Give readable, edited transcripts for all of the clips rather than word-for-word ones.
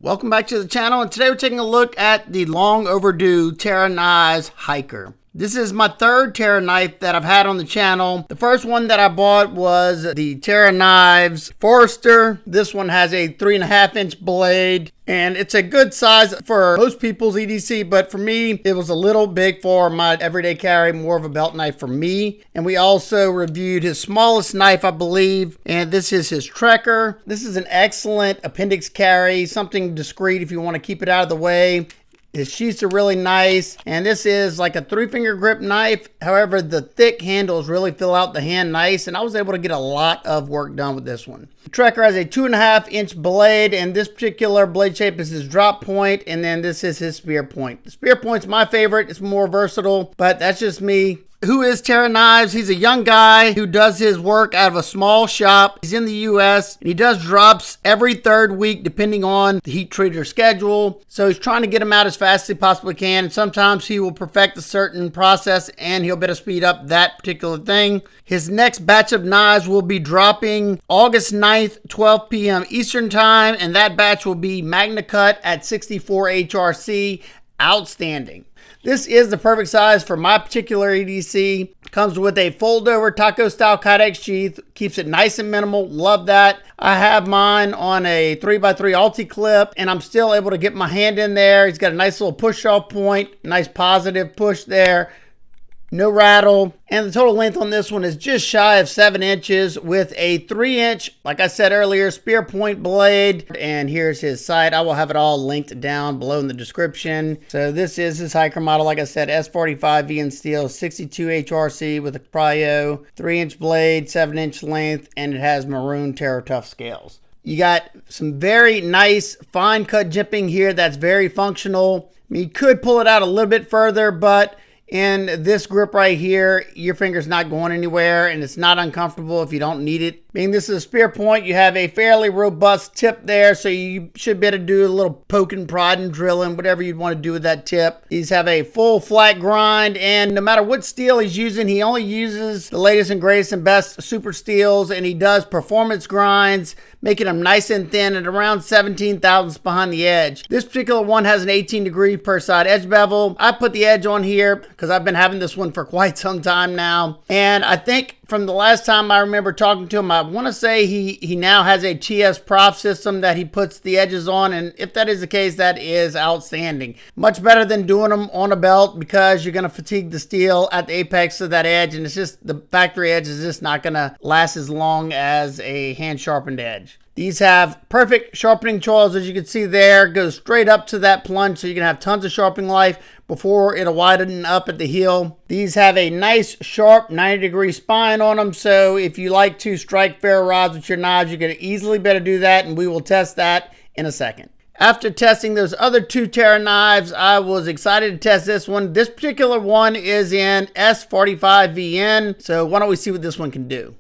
Welcome back to the channel, and today we're taking a look at the long overdue Terra Knives Hiker. This is my third Terra knife that I've had on the channel. The first one that I bought was the Terra Knives Forester. This one has a 3.5-inch blade, and it's a good size for most people's EDC, but for me, it was a little big for my everyday carry, more of a belt knife for me. And we also reviewed his smallest knife, I believe, and this is his Trekker. This is an excellent appendix carry, something discreet if you want to keep it out of the way. His sheaths are really nice, and this is like a 3-finger grip knife. However, the thick handles really fill out the hand nice, and I was able to get a lot of work done with this one. The Trekker has a 2.5-inch blade, and this particular blade shape is his drop point, and then this is his spear point. The spear point's my favorite. It's more versatile, but that's just me. Who is Terra Knives? He's a young guy who does his work out of a small shop. He's in the US, and he does drops every third week depending on the heat treater schedule. So he's trying to get them out as fast as he possibly can, and sometimes he will perfect a certain process and he'll better speed up that particular thing. His next batch of knives will be dropping August 9th, 12 p.m. Eastern time, and that batch will be Magna Cut at 64 HRC. Outstanding. This is the perfect size for my particular EDC. Comes with a fold-over taco style Kydex sheath. Keeps it nice and minimal. Love that. I have mine on a 3x3 Alti clip, and I'm still able to get my hand in there. He's got a nice little push-off point. Nice positive push there. No rattle. And the total length on this one is just shy of 7 inches with a 3-inch, like I said earlier, spear point blade. And here's his sight. I will have it all linked down below in the description. So this is his hiker model. Like I said, S45 V in steel, 62 HRC with a Prio, 3-inch blade, 7-inch length, and it has maroon Terra Tough scales. You got some very nice fine cut jimping here that's very functional. I mean, you could pull it out a little bit further, but in this grip right here, your finger's not going anywhere, and it's not uncomfortable if you don't need it. Being this is a spear point, you have a fairly robust tip there, so you should be able to do a little poking, prodding, drilling, whatever you'd want to do with that tip. These have a full flat grind, and no matter what steel he's using, he only uses the latest and greatest and best super steels, and he does performance grinds, making them nice and thin at around 17 thousandths behind the edge. This particular one has an 18-degree per side edge bevel. I put the edge on here because I've been having this one for quite some time now, and I think from the last time I remember talking to him, I want to say he now has a TS Prof system that he puts the edges on, and if that is the case, that is outstanding. Much better than doing them on a belt because you're going to fatigue the steel at the apex of that edge, and it's just the factory edge is just not going to last as long as a hand sharpened edge. These have perfect sharpening choils, as you can see there. Goes straight up to that plunge, so you can have tons of sharpening life before it'll widen up at the heel. These have a nice, sharp 90-degree spine on them, so if you like to strike ferro rods with your knives, you can easily better do that, and we will test that in a second. After testing those other two Terra knives, I was excited to test this one. This particular one is in S45 VN, so why don't we see what this one can do.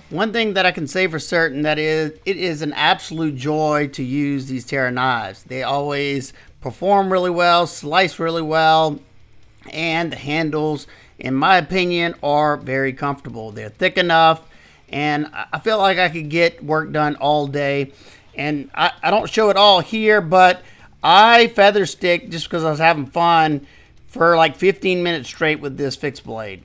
One thing that I can say for certain that it is an absolute joy to use these Terra knives. They always perform really well, slice really well, and the handles, in my opinion, are very comfortable. They're thick enough, and I feel like I could get work done all day. And I don't show it all here, but I feather stick just because I was having fun for like 15 minutes straight with this fixed blade.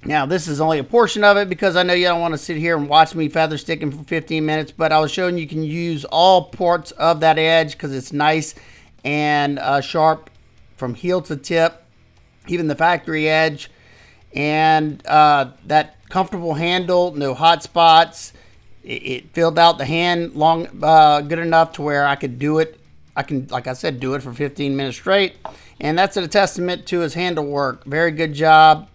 Now, this is only a portion of it because I know you don't want to sit here and watch me feather sticking for 15 minutes, but I was showing you can use all parts of that edge because it's nice and sharp from heel to tip, even the factory edge. And that comfortable handle, no hot spots. It filled out the hand long, good enough to where I could do it. I can, like I said, do it for 15 minutes straight. And that's a testament to his handle work. Very good job.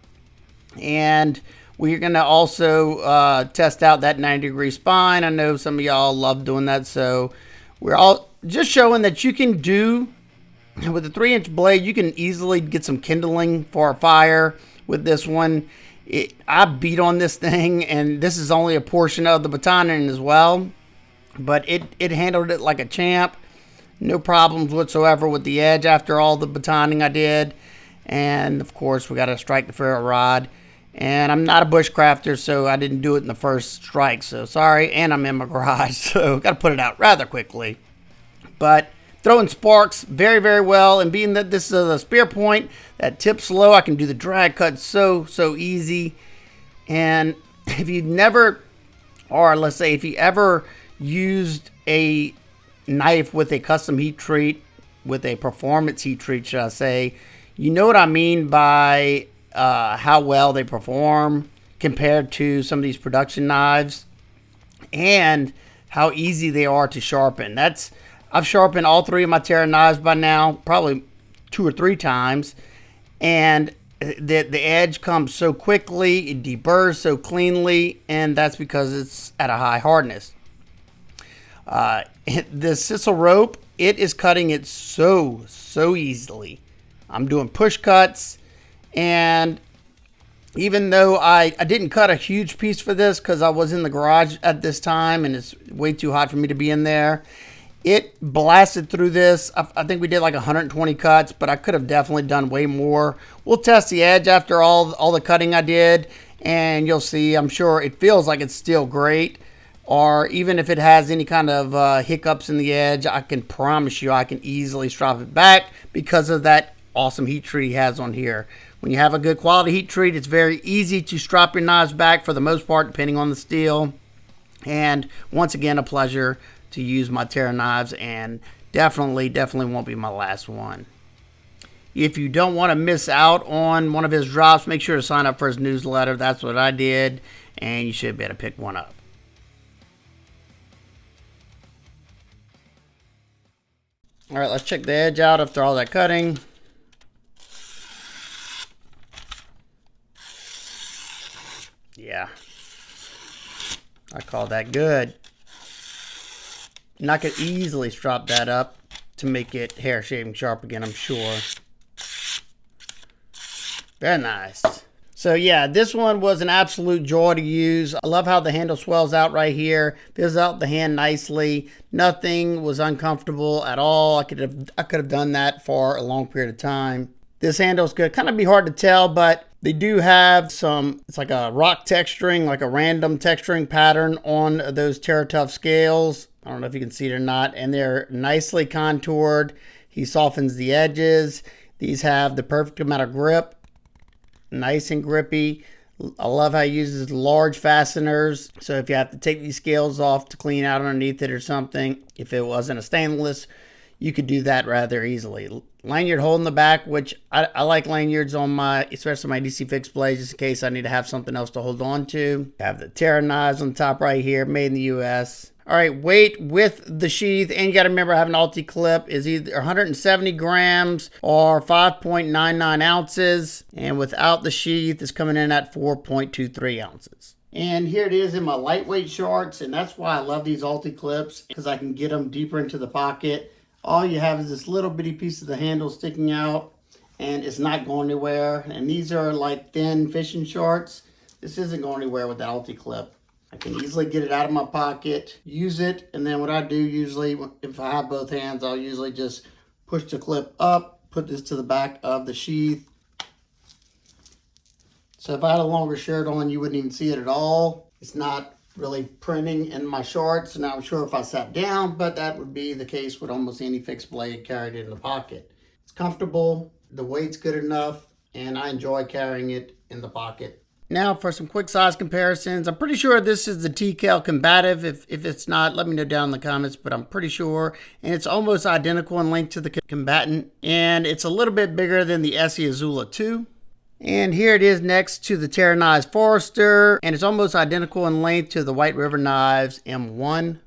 And we're going to also test out that 90-degree spine. I know some of y'all love doing that, so we're all just showing that you can do, with a 3-inch blade, you can easily get some kindling for a fire with this one. I beat on this thing, and this is only a portion of the batoning as well, but it handled it like a champ. No problems whatsoever with the edge after all the batoning I did. And, of course, we got to strike the ferro rod. And I'm not a bushcrafter, so I didn't do it in the first strike. So sorry, and I'm in my garage, so got to put it out rather quickly. But throwing sparks very, very well. And being that this is a spear point that tips low, I can do the drag cut so easy. And if you've never, or let's say if you ever used a knife with a custom heat treat, with a performance heat treat, should I say, you know what I mean by how well they perform compared to some of these production knives, and how easy they are to sharpen. I've sharpened all three of my Terra knives by now, probably 2 or 3 times, and the edge comes so quickly, it deburrs so cleanly, and that's because it's at a high hardness. The sisal rope, it is cutting it so easily. I'm doing push cuts, and even though I didn't cut a huge piece for this because I was in the garage at this time and it's way too hot for me to be in there, it blasted through this. I think we did like 120 cuts, but I could have definitely done way more. We'll test the edge after all the cutting I did, and you'll see. I'm sure it feels like it's still great, or even if it has any kind of hiccups in the edge, I can promise you I can easily strap it back because of that awesome heat treat he has on here. When you have a good quality heat treat, it's very easy to strap your knives back for the most part, depending on the steel. And once again, a pleasure to use my Terra knives, and definitely won't be my last one. If you don't want to miss out on one of his drops, make sure to sign up for his newsletter. That's what I did, and you should be able to pick one up. All right, let's check the edge out after all that cutting. Yeah, I call that good. And I could easily strap that up to make it hair shaving sharp again, I'm sure. Very nice. So yeah, this one was an absolute joy to use. I love how the handle swells out right here. Fills out the hand nicely. Nothing was uncomfortable at all. I could have done that for a long period of time. This handle's good. Kind of be hard to tell, but they do have some, it's like a rock texturing, like a random texturing pattern on those Terra Tough scales. I don't know if you can see it or not. And they're nicely contoured. He softens the edges. These have the perfect amount of grip. Nice and grippy. I love how he uses large fasteners. So if you have to take these scales off to clean out underneath it or something, if it wasn't a stainless, you could do that rather easily. Lanyard hole in the back, which I like lanyards on my, especially my DC fixed blades, just in case I need to have something else to hold on to. Have the Terra knives on the top right here, made in the US. All right, weight with the sheath, and you got to remember I have an Alti clip, is either 170 grams or 5.99 ounces, and without the sheath, it's coming in at 4.23 ounces. And here it is in my lightweight shorts, and that's why I love these Alti clips, because I can get them deeper into the pocket. All you have is this little bitty piece of the handle sticking out, and it's not going anywhere. And these are like thin fishing shorts. This isn't going anywhere with that Alti clip. I can easily get it out of my pocket, use it, and then what I do usually, if I have both hands, I'll usually just push the clip up, put this to the back of the sheath. So if I had a longer shirt on, you wouldn't even see it at all. It's not really printing in my shorts, and I'm sure if I sat down, but that would be the case with almost any fixed blade carried in the pocket. It's comfortable, the weight's good enough, and I enjoy carrying it in the pocket. Now for some quick size comparisons. I'm pretty sure this is the TKL Combative. If it's not, let me know down in the comments, but I'm pretty sure. And it's almost identical in length to the Combatant, and it's a little bit bigger than the Essie Azula 2. And here it is next to the Terra Knives Forester, and it's almost identical in length to the White River Knives M1.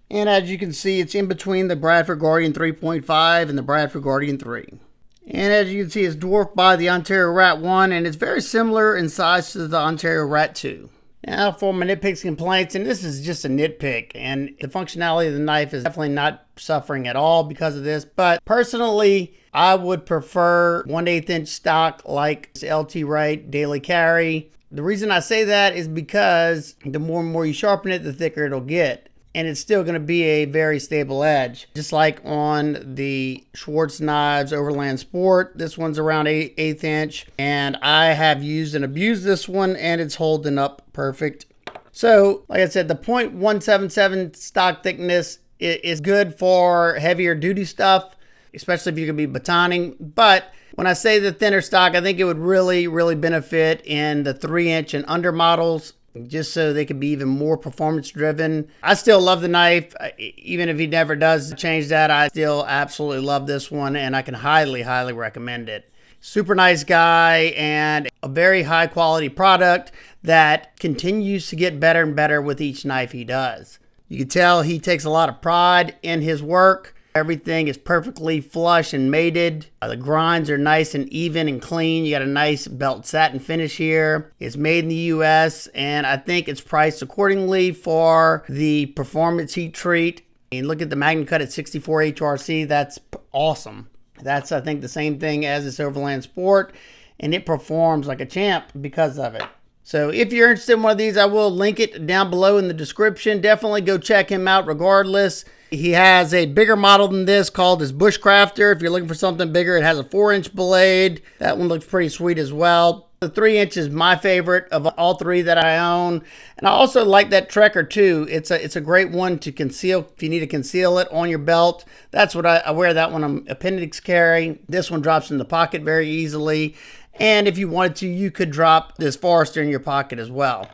And as you can see, it's in between the Bradford Guardian 3.5 and the Bradford Guardian 3. And as you can see, it's dwarfed by the Ontario Rat 1, and it's very similar in size to the Ontario Rat 2. Now for my nitpicks and complaints, and this is just a nitpick, and the functionality of the knife is definitely not suffering at all because of this, but personally, I would prefer 1/8 inch stock like LT Wright Daily Carry. The reason I say that is because the more and more you sharpen it, the thicker it'll get. and it's still going to be a very stable edge. Just like on the Schwartz knives Overland Sport, this one's around 1/8 inch, and I have used and abused this one, and it's holding up perfect. So, like I said, the .177 stock thickness is good for heavier duty stuff, especially if you're going to be batoning. But when I say the thinner stock, I think it would really, really benefit in the 3-inch and under models, just so they could be even more performance driven. I still love the knife. Even if he never does change that, I still absolutely love this one, and I can highly, highly recommend it. Super nice guy, and a very high quality product that continues to get better and better with each knife he does. You can tell he takes a lot of pride in his work. Everything is perfectly flush and mated. The grinds are nice and even and clean. You got a nice belt satin finish here. It's made in the US, and I think it's priced accordingly for the performance heat treat. And look at the Magnum Cut at 64 HRC. That's awesome. That's, I think, the same thing as this Overland Sport, and it performs like a champ because of it. So if you're interested in one of these, I will link it down below in the description. Definitely go check him out regardless. He has a bigger model than this called his Bushcrafter. If you're looking for something bigger, it has a 4-inch blade. That one looks pretty sweet as well. The 3-inch is my favorite of all 3 that I own. And I also like that Trekker too. It's a great one to conceal if you need to conceal it on your belt. That's what I wear that one on appendix carry. This one drops in the pocket very easily. And if you wanted to, you could drop this Forester in your pocket as well.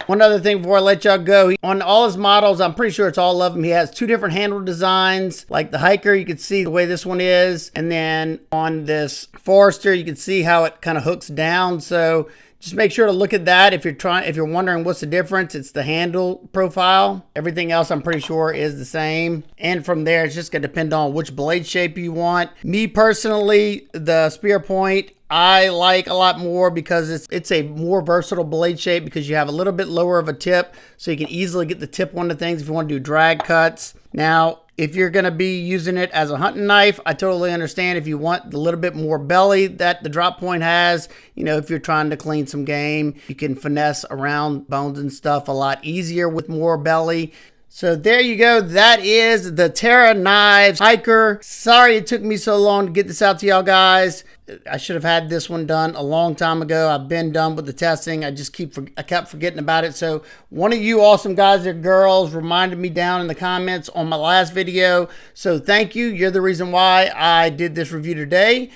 One other thing before I let y'all go, on all his models, I'm pretty sure it's all of them, he has 2 different handle designs. Like the Hiker, you can see the way this one is. And then on this Forester, you can see how it kind of hooks down. So just make sure to look at that if you're wondering what's the difference. It's the handle profile. Everything else I'm pretty sure is the same. And from there, it's just going to depend on which blade shape you want. Me personally, the Spear Point, I like a lot more because it's a more versatile blade shape because you have a little bit lower of a tip, so you can easily get the tip onto things if you want to do drag cuts. Now, if you're going to be using it as a hunting knife, I totally understand if you want a little bit more belly that the drop point has. You know, if you're trying to clean some game, you can finesse around bones and stuff a lot easier with more belly. So there you go. That is the Terra Knives Hiker. Sorry it took me so long to get this out to y'all guys. I should have had this one done a long time ago. I've been done with the testing. I kept forgetting about it. So one of you awesome guys or girls reminded me down in the comments on my last video. So thank you. You're the reason why I did this review today.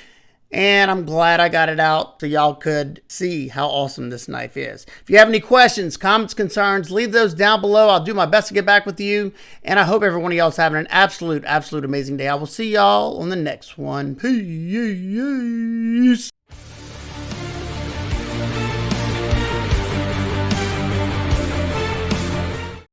And I'm glad I got it out so y'all could see how awesome this knife is. If you have any questions, comments, concerns, leave those down below. I'll do my best to get back with you. And I hope every one of y'all is having an absolute amazing day. I will see y'all on the next one. Peace.